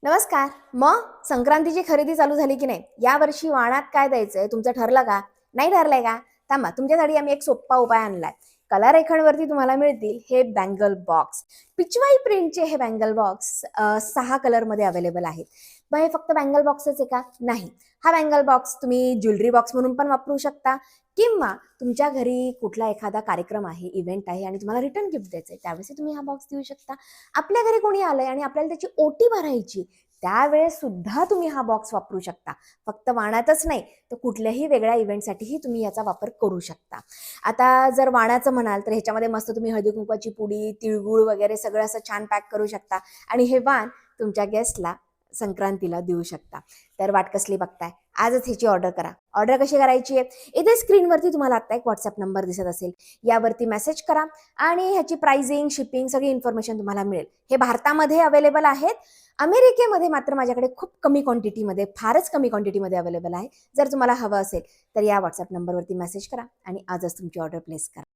नमस्कार. मग संक्रांतीची खरेदी चालू झाली की नाही? यावर्षी वाणात काय द्यायचंय तुमचं ठरलं का? नाही ठरलंय का? थांबा, तुमच्यासाठी आम्ही एक सोप्पा उपाय आणलाय. कलारेखनवरती तुम्हाला मिळतील हे बँगल बॉक्स. पिचवाई प्रिंटचे हे बँगल बॉक्स 6 कलरमध्ये अवेलेबल आहेत. मग हे फक्त बँगल बॉक्सच आहे का? नाही. हा बँगल बॉक्स तुम्ही ज्वेलरी बॉक्स म्हणून पण वापरू शकता किंवा तुमच्या घरी कुठला एखादा कार्यक्रम आहे, इव्हेंट आहे आणि तुम्हाला रिटर्न गिफ्ट द्यायचंय, त्यावेळेस तुम्ही हा बॉक्स देऊ शकता. आपल्या घरी कोणी आलंय आणि आपल्याला त्याची ओटी भरायची, त्यावेळेस सुद्धा तुम्ही हा बॉक्स वापरू शकता. फक्त वाणातच नाही, तर कुठल्याही वेगळ्या इव्हेंटसाठीही तुम्ही याचा वापर करू शकता. आता जर वाणाचं म्हणाल तर ह्याच्यामध्ये मस्त तुम्ही हळदी कुंकवाची पुडी, तिळगुळ वगैरे सगळं असं छान पॅक करू शकता आणि हे वाण तुमच्या गेस्टला संक्रांतीला देऊ शकता. तर वाट कसली बघताय? आजच ह्याची ऑर्डर करा. ऑर्डर कशी करायची आहे? इथे स्क्रीनवरती तुम्हाला आता एक व्हॉट्सअप नंबर दिसत असेल. यावरती मेसेज करा आणि ह्याची प्राइसिंग, शिपिंग सगळी इन्फॉर्मेशन तुम्हाला मिळेल. हे भारतामध्ये अवेलेबल आहेत. अमेरिकेमध्ये मात्र माझ्याकडे खूप कमी क्वांटिटीमध्ये, फारच कमी क्वांटिटीमध्ये अवेलेबल आहे. जर तुम्हाला हवं असेल तर या व्हॉट्सअप नंबरवरती मेसेज करा आणि आजच तुमची ऑर्डर प्लेस करा.